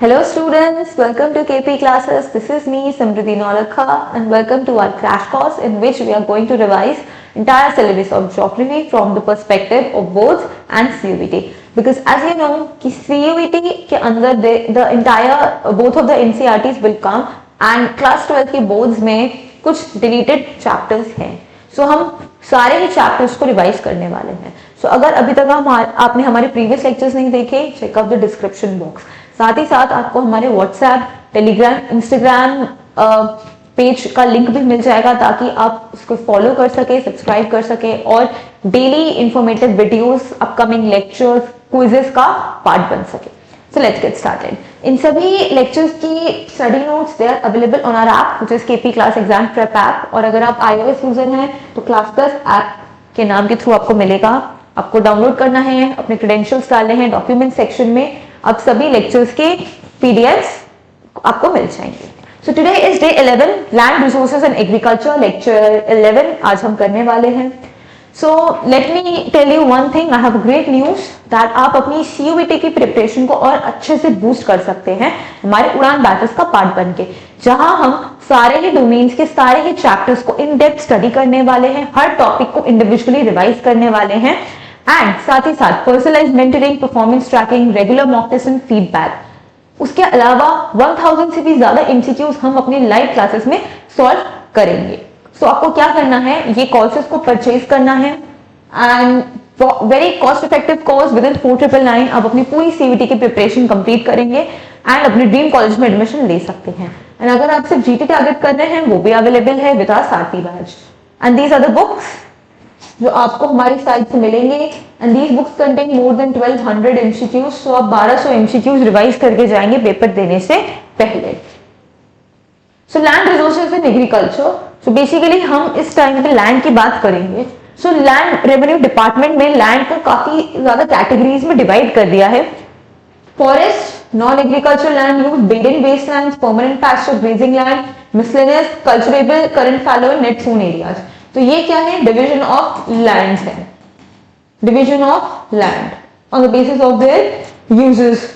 Hello students, welcome to KP classes. This is me Samruddhi Nolakha and welcome to our crash course in which we are going to revise entire syllabus of geography from the perspective of boards and CUET. Because as you know कि CUET के अंदर the entire both of the NCERTs will come and class 12 के boards में कुछ deleted chapters हैं. So हम सारे ही chapters को रिवाइज करने वाले हैं. So अगर अभी तक आपने हमारे प्रीवियस लेक्चर्स नहीं देखे, चेकआउट द डिस्क्रिप्शन बॉक्स. साथ ही साथ आपको हमारे व्हाट्सएप, टेलीग्राम, इंस्टाग्राम पेज का लिंक भी मिल जाएगा ताकि आप उसको फॉलो कर सके, सब्सक्राइब कर सके और daily informative videos, upcoming lectures, quizzes का पार्ट बन सके. So let's get started. इन सभी लेक्चर्स की study notes they are available on our app which is KP class exam prep app. और अगर आप iOS यूजर हैं तो क्लास प्लस ऐप के नाम के थ्रू आपको मिलेगा. आपको डाउनलोड करना है, अपने क्रेडेंशियल्स डालने हैं, डॉक्यूमेंट सेक्शन में अब सभी लेक्चर्स के पीडीएफ्स आपको मिल जाएंगे. So today is day 11 land resources and agriculture lecture 11 आज हम करने वाले हैं. So let me tell you one thing, I have great news that आप अपनी सीयूईटी की प्रिपरेशन को और अच्छे से बूस्ट कर सकते हैं हमारे उड़ान बैचेस का पार्ट बन के, जहां हम सारे ही डोमेन्स के सारे ही चैप्टर्स को इन डेप्थ स्टडी करने वाले हैं, हर टॉपिक को इंडिविजुअली रिवाइज करने वाले हैं एंड साथ ही साथ personalised mentoring, performance tracking, regular mock test and feedback. उसके अलावा 1000 से भी ज्यादा एमसीक्यूज हम अपने लाइव क्लासेस में सॉल्व करेंगे. सो आपको क्या करना है, ये कोर्सेज को परचेज करना है and very cost effective course with in 4999 आप अपनी पूरी सीयूईटी की प्रिपरेशन कंप्लीट करेंगे एंड अपने ड्रीम कॉलेज में एडमिशन ले सकते हैं. एंड अगर आप सिर्फ जीटी टारगेट कर रहे हैं वो भी अवेलेबल है with our Sarathi batch. And these are the books जो आपको हमारी साइट से मिलेंगे and these books contain more than 1200 MCQs. So आप 1200 एमसीक्यूज रिवाइज करके जाएंगे पेपर देने से पहले. So land resources in agriculture. So basically हम इस टाइम पे लैंड की बात करेंगे. सो लैंड रेवेन्यू डिपार्टमेंट में लैंड को काफी ज्यादा कैटेगरीज में डिवाइड कर दिया है. Forest, non agriculture land use, barren wastelands, permanent pasture grazing land, miscellaneous, culturable, current fallow, net sown areas. तो ये क्या है, डिवीजन ऑफ लैंड्स है. Division of land on the basis of their uses.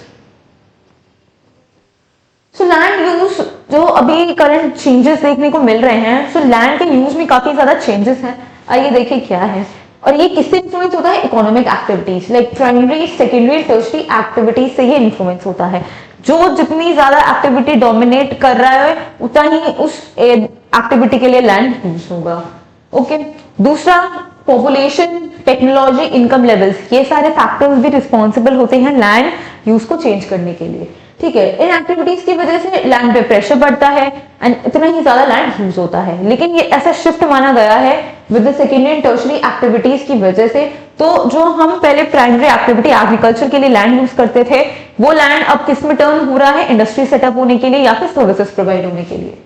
So land use जो अभी current changes देखने को मिल रहे हैं. सो लैंड के यूज में काफी ज्यादा चेंजेस हैं. आइए देखिए क्या है. और ये किससे इन्फ्लुएंस होता है, economic activities like primary, secondary, tertiary activities से ये इन्फ्लुएंस होता है. जो जितनी ज्यादा एक्टिविटी डोमिनेट कर रहा है उतना ही उस एक्टिविटी के लिए लैंड यूज होगा. ओके. दूसरा, पॉपुलेशन, टेक्नोलॉजी, इनकम लेवल्स, ये सारे फैक्टर्स भी रिस्पॉन्सिबल होते हैं लैंड यूज को चेंज करने के लिए. ठीक है. इन एक्टिविटीज की वजह से लैंड पे प्रेशर बढ़ता है एंड इतना ही ज्यादा लैंड यूज होता है. लेकिन ये ऐसा शिफ्ट माना गया है with the secondary and tertiary activities की वजह से. तो जो हम पहले प्राइमरी एक्टिविटी एग्रीकल्चर के लिए लैंड यूज करते थे वो लैंड अब किस में टर्न हो रहा है, इंडस्ट्री सेटअप होने के लिए या फिर सर्विसेज प्रोवाइड होने के लिए.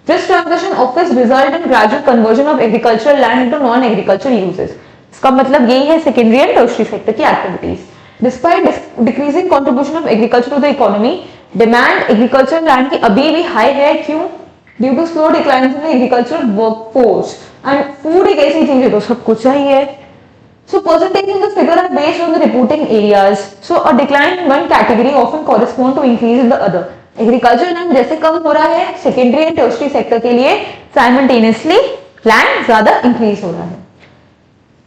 This transition offers result in gradual conversion of agricultural land into non-agricultural uses. इसका मतलब यही है सेकेंडरी एंड टर्शरी सेक्टर की activities. Despite decreasing contribution of agriculture to the economy, demand agricultural land की अभी भी हाई है. क्यों? Due to slow decline in the agricultural workforce. And food एक ऐसी चीज है तो सबको चाहिए. So percentage in the figure are based on the reporting areas. So a decline in one category often correspond to increase in the other. Agriculture land जैसे कम हो रहा है सेकेंडरी एंड टर्शरी सेक्टर के लिए साइमल्टेनियसली लैंड ज्यादा increase हो रहा है.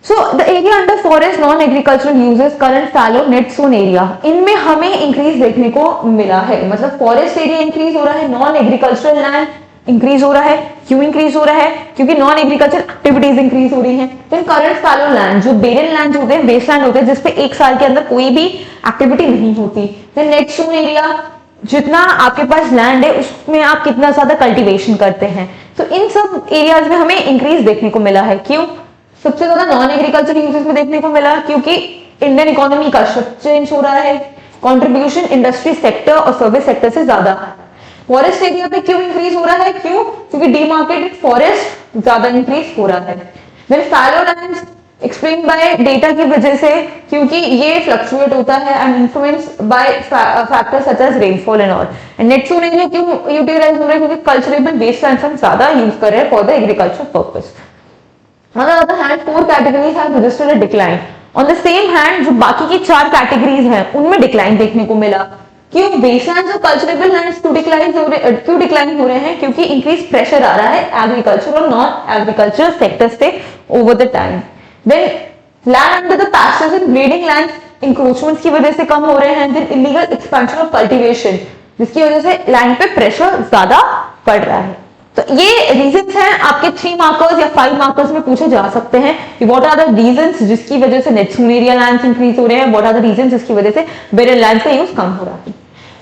So the area under forest, non agricultural uses, current fallow, net sown area, इनमें हमें इंक्रीज देखने को मिला है. मतलब फॉरेस्ट एरिया इंक्रीज हो रहा है, नॉन एग्रीकल्चरल लैंड इंक्रीज हो रहा है. क्यों इंक्रीज हो रहा है? क्योंकि नॉन एग्रीकल्चर एक्टिविटीज इंक्रीज हो रही हैं. फिर करंट फैलो लैंड, जो बेरन लैंड होते हैं, वेस्टलैंड होते हैं जिसपे एक साल के अंदर कोई भी एक्टिविटी नहीं होती. फिर नेट सोन एरिया, जितना आपके पास लैंड है उसमें आप कितना ज्यादा कल्टीवेशन करते हैं. तो इन सब एरियाज में हमें इंक्रीज देखने को मिला है. क्यों? सबसे ज्यादा नॉन एग्रीकल्चर यूजेस में देखने को मिला क्योंकि इंडियन इकोनॉमी का शिफ्ट चेंज हो रहा है. कंट्रीब्यूशन इंडस्ट्री सेक्टर और सर्विस सेक्टर से ज्यादा. फॉरेस्ट एरिया पे क्यों इंक्रीज हो रहा है? क्यों? क्योंकि डीमार्केटेड फॉरेस्ट ज्यादा इंक्रीज हो रहा है. Then fallow lands explain by data की वजह से, क्योंकि ये फ्लक्चुएट होता है and influence by factors such as rainfall and all. And net sown area क्यों यूटिलाइज हो रहा है? क्योंकि कल्चरेबल वेस्टलैंड्स हम ज्यादा यूज कर रहे हैं for the agriculture purpose. On the other hand, 4 categories have registered a decline. On the same hand जो बाकी की 4 कैटेगरीज हैं उनमें डिक्लाइन देखने को मिला. क्यों बेसलैंड और कल्चरेबल लैंड्स क्यों डिक्लाइन हो रहे हैं? क्योंकि इंक्रीज प्रेशर आ रहा है एग्रीकल्चर और नॉन एग्रीकल्चर सेक्टर्स पे over the time. Then land under the pastures and breeding lands encroachments की वजह से कम हो रहे हैं। Then illegal expansion of cultivation, जिसकी वजह से लैंड पे प्रेशर ज्यादा पड़ रहा है। तो ये रीजंस हैं, आपके 3 मार्कर्स या 5 मार्कर्स में पूछे जा सकते हैं कि व्हाट आर द रीजंस जिसकी वजह से नेट एरिया लैंड्स इंक्रीज हो रहे हैं, व्हाट आर द रीजंस जिसकी वजह से बेरियर लैंड्स का यूज कम हो रहा है।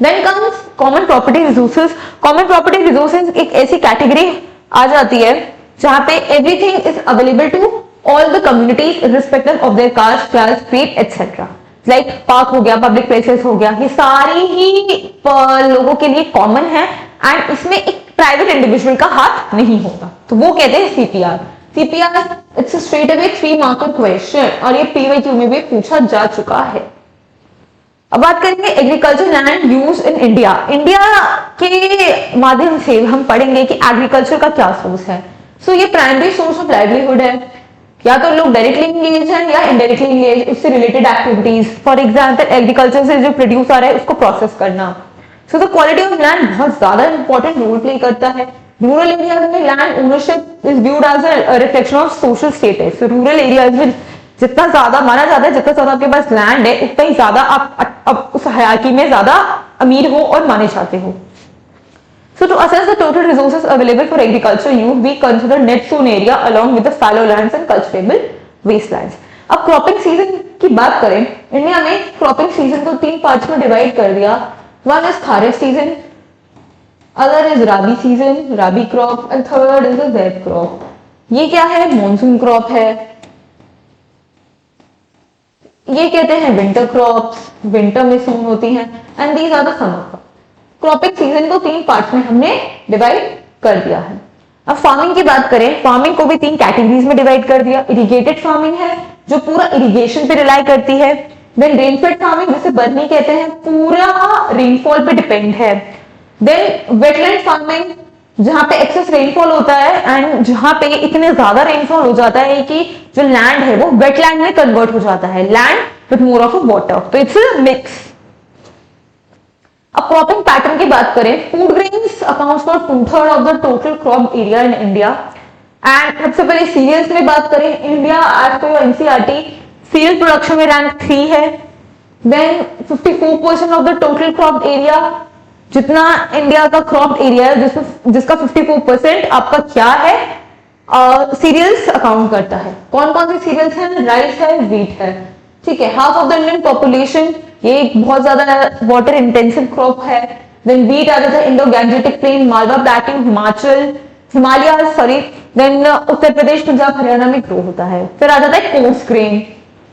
Then comes common property resources. Common property resources एक ऐसी कैटेगरी आ जाती है जहां पे everything is available to all the communities irrespective of their caste, class, creed etcetera. Like park हो गया, पब्लिक प्लेसेस हो गया, ये सारी ही लोगों के लिए कॉमन है एंड इसमें एक प्राइवेट इंडिविजुअल का हाथ नहीं होता, तो वो कहते हैं CPR. CPR it's straight away 3 marker question और ये पीवाईक्यू में भी पूछा जा चुका है। अब बात करेंगे agriculture land use in India. India के माध्यम से हम पढ़ेंगे कि एग्रीकल्चर का क्या सोर्स है। सो ये प्राइमरी सोर्स ऑफ लाइवलीहुड है, या तो लोग डायरेक्टली इंगेज हैं या इनडायरेक्टली इंगेज, उससे related activities, for example agriculture से जो प्रोड्यूस आ रहा है उसको प्रोसेस करना। So the quality of land बहुत ज्यादा इंपॉर्टेंट रोल प्ले करता है। रूरल एरियाज में land ownership is viewed as a reflection of social status. Rural areas में जितना ज्यादा माना जाता है, जितना ज्यादा आपके पास लैंड है उतना ही ज्यादा आप उस हायरार्की में ज्यादा अमीर हो और माने जाते हो। So to assess the total resources available for agriculture use, we consider net sown area along with the fallow lands and cultivable wastelands. अब क्रॉपिंग सीजन की बात करें, इंडिया में क्रॉपिंग सीजन को 3 पार्ट्स में डिवाइड कर दिया। One is kharif season, other is rabi season, rabi crop, and third is the zaid crop. ये क्या है? मॉनसून क्रॉप है। ये कहते हैं विंटर क्रॉप्स, विंटर में सोन होती हैं, and these are the summer crop. Cropping season को 3 पार्ट्स में हमने डिवाइड कर दिया है। अब फार्मिंग की बात करें, फार्मिंग को भी 3 कैटेगरीज में डिवाइड कर दिया। इरिगेटेड फार्मिंग है जो पूरा इरिगेशन पे रिलाई करती है। देन रेनफेड फार्मिंग जिसे बर्नी कहते हैं, पूरा रेनफॉल पे डिपेंड है। देन वेटलैंड फार्मिंग जहां पे एक्सेस रेनफॉल होता है एंड जहां पे इतने ज्यादा रेनफॉल हो जाता है कि जो लैंड है वो वेटलैंड में कन्वर्ट हो जाता है, land with more of water, तो इट्स अ मिक्स। अब क्रॉपिंग पैटर्न की बात करें, food grains accounts for 2/3 of the total crop area in India. And सबसे पहले सीरियल्स में बात करें, India as per NCERT cereal production में रैंक 3 है। Then 54% of the total crop area, जितना इंडिया का क्रॉप एरिया है जिसका 54% आपका क्या है? सीरियल्स अकाउंट करता है। कौन कौन से सीरियल्स हैं? राइस है, व्हीट है, ठीक है। Half of the Indian population, ये एक बहुत ज्यादा वाटर इंटेंसिव क्रॉप है। देन व्हीट आ जाता है Indo Gangetic plain, Malwa plateau, Himalaya sorry, then Uttar Pradesh, Punjab, Haryana में ग्रो होता है। फिर आ जाता है कोर्स ग्रेन,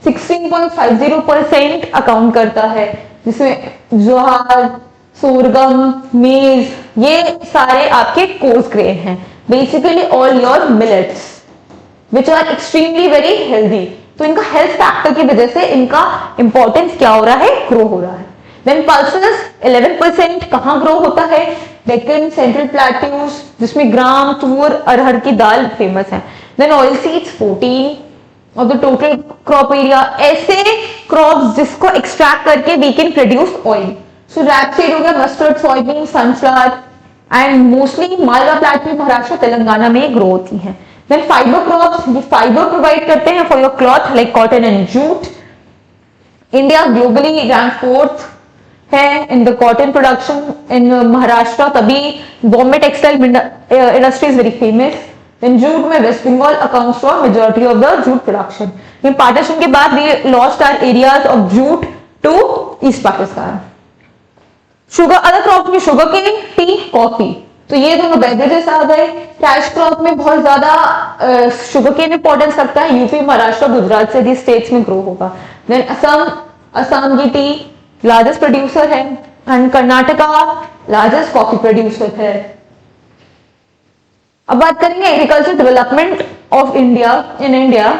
16.50% अकाउंट करता है, जिसमें ज्वार, सोरगम, मेज, ये सारे आपके कोर्स ग्रेन हैं। Basically all your millets which are extremely very healthy. तो इनका हेल्थ फैक्टर की वजह से इनका इंपॉर्टेंस क्या हो रहा है? ग्रो हो रहा है। देन पल्सेस 11% कहां ग्रो होता है? डेक्कन, सेंट्रल प्लेट्यूज, जिसमें ग्राम, तूर, अरहर की दाल फेमस है। Then oil seeds 14 of the total crop area, ऐसे क्रॉप्स जिसको एक्सट्रैक्ट करके we can produce oil. So rapeseed हो गया, mustard, soybean, sunflower, and mostly Malwa plateau, Maharashtra, Telangana में ग्रो होती हैं। Then fiber crops, ये फाइबर प्रोवाइड करते हैं for your cloth like cotton and jute. India globally rank 4th है in the cotton production in Maharashtra, तभी Bombay textile industry is very famous. Then jute में West Bengal accounts for majority of the jute production. In partition के बाद we lost our areas of jute to East Pakistan. Sugar, other crop में sugar cane, tea, coffee, तो ये दोनों beverages आ गए। Cash crop में बहुत ज्यादा शुगर केन इंपॉर्टेंस रखता है, यूपी, महाराष्ट्र, गुजरात से these स्टेट्स में ग्रो होगा। देन असम की टी लार्जेस्ट प्रोड्यूसर है and Karnataka largest coffee producer है। अब बात करेंगे agriculture development of India in India,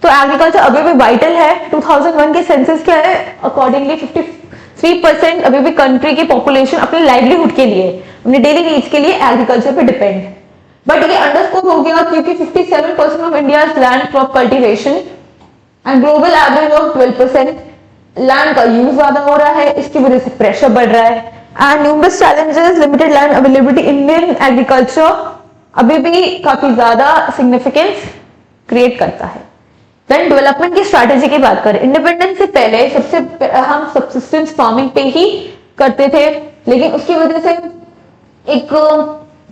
तो एग्रीकल्चर अभी भी वाइटल है। 2001 के सेंसस क्या है? अकॉर्डिंगली 53% अभी भी कंट्री की पॉपुलेशन अपने लाइवलीहुड के लिए, अपने डेली नीड्स के लिए एग्रीकल्चर पे डिपेंड है। बट ये अंडरस्कोर हो गया क्योंकि 57% of India's land crop cultivation and global average of 12%। Land का यूज ज्यादा हो रहा है, इसकी वजह से प्रेशर बढ़ रहा है। And numerous challenges, limited land availability, Indian agriculture अभी भी काफी ज्यादा सिग्निफिकेंस क्रिएट करता है। देन डेवलपमेंट की स्ट्रैटेजी की बात करें, इंडिपेंडेंस से पहले हम सबसिस्टेंस फार्मिंग पे ही करते थे, लेकिन उसकी वजह से एक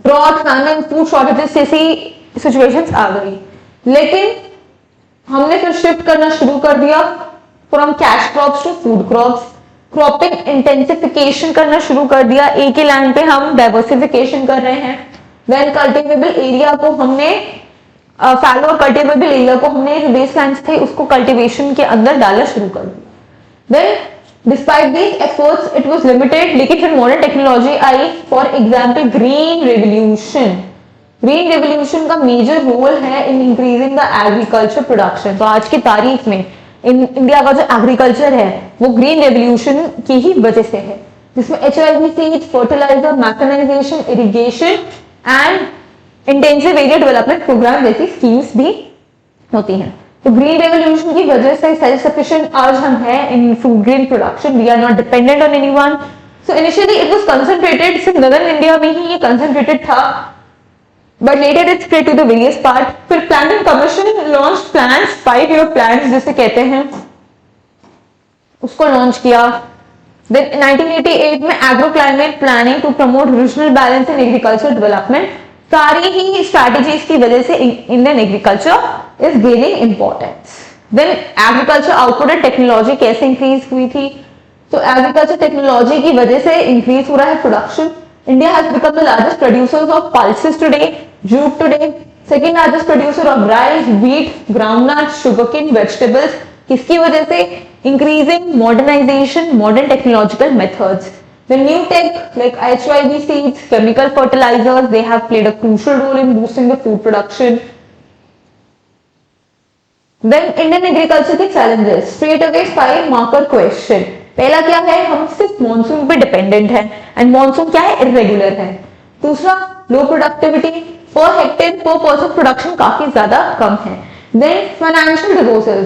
ड्रॉट, फैमिन, फूड शॉर्टेजेस जैसी सिचुएशंस आ गई। लेकिन हमने फिर शिफ्ट करना शुरू कर दिया from cash crops to food crops, cropping intensification करना शुरू कर दिया, एक ही लैंड पे हम डाइवर्सिफिकेशन कर रहे हैं। देन कल्टिवेबल एरिया को हमने फैलो और कल्टिवेबल एरिया को हमने जो बेस लैंड्स थे उसको कल्टिवेशन के अंदर डालना शुरू कर दिया। Then despite these efforts it was limited, लेकिन फिर मॉडर्न टेक्नोलॉजी आई, for example green revolution. Green revolution का मेजर रोल है in increasing the agriculture production. तो आज की तारीख में इंडिया का जो एग्रीकल्चर है वो ग्रीन रेवोल्यूशन की ही वजह से है, जिसमें HIV seeds, fertiliser, mechanisation, irrigation and intensive area development programme जैसी स्कीम्स भी होती हैं। तो ग्रीन रेवोल्यूशन की वजह से सेल्फ सफिशिएंट आज हम हैं in food grain production, we are not dependent on anyone. So initially it was concentrated सिर्फ नदर्न इंडिया में ही ये कंसंट्रेटेड था, but later it spread to the various part. फिर planning commission launch plans, 5-year plans जिसे कहते हैं, उसको लॉन्च किया। देन 1988 में agro climate planning to promote regional balance in agriculture development. सारी ही स्ट्रैटेजीज की वजह से Indian agriculture is gaining importance. Then agriculture output and technology कैसे इंक्रीज हुई थी, तो एग्रीकल्चर टेक्नोलॉजी की वजह से इंक्रीज हो रहा है production. India has become the largest producer of pulses today, jute today, second largest producer of rice, wheat, groundnut, sugarcane, vegetables. किसकी वजह से? Increasing modernisation, modern technological methods. The new tech like HIV seeds, chemical fertilizers, they have played a crucial role in boosting the food production. Then Indian agriculture के challenges, straight away 5 marker question. पहला क्या है, हम सिर्फ monsoon पे dependent है and monsoon क्या है, इरेगुलर है। दूसरा, low productivity, per hectare per person production काफी ज्यादा कम है। देन फाइनेंशियल रिसोर्सेज,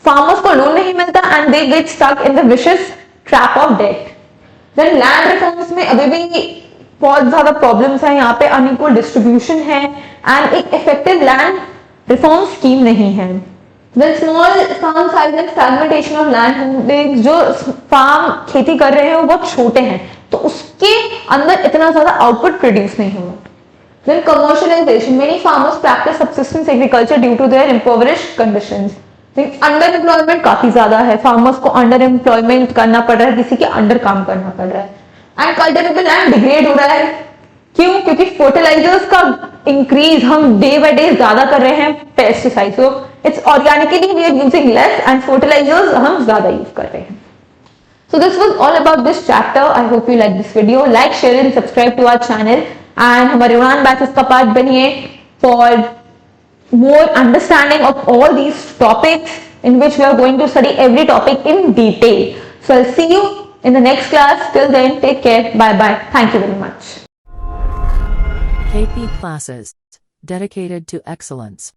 फार्मर्स को लोन नहीं मिलता and they get stuck in the vicious trap of debt. Then land reforms में अभी भी बहुत ज्यादा प्रॉब्लम्स है, यहाँ पे अनइक्वल डिस्ट्रीब्यूशन है एंड एक इफेक्टिव लैंड रिफॉर्म स्कीम नहीं है। Then small farm size and fragmentation of land, जो फार्म खेती कर रहे हैं वो बहुत छोटे हैं तो उसके अंदर इतना ज्यादा आउटपुट प्रोड्यूस नहीं हुआ। Then commercialisation, many farmers practice subsistence agriculture due to their impoverished conditions. Under employment काफी ज्यादा है, फार्मर्स को अंडर एम्प्लॉयमेंट करना पड़ रहा है, किसी के अंडर काम करना पड़ रहा है। एंड कल्टिवेबल लैंड डिग्रेड हो रहा है, क्यों? क्योंकि फर्टिलाइजर्स का इंक्रीज हम डे बाय डे ज्यादा कर रहे हैं, pesticide, so it's organically we are using less and fertilisers हम ज्यादा यूज कर रहे हैं। So this was all about this chapter. I hope you like this video. Like, share and subscribe to our channel. And हमारे उड़ान batches का part बनिए for more understanding of all these topics in which we are going to study every topic in detail. So I'll see you in the next class. Till then, take care. Bye bye. Thank you very much. KP Classes, dedicated to excellence.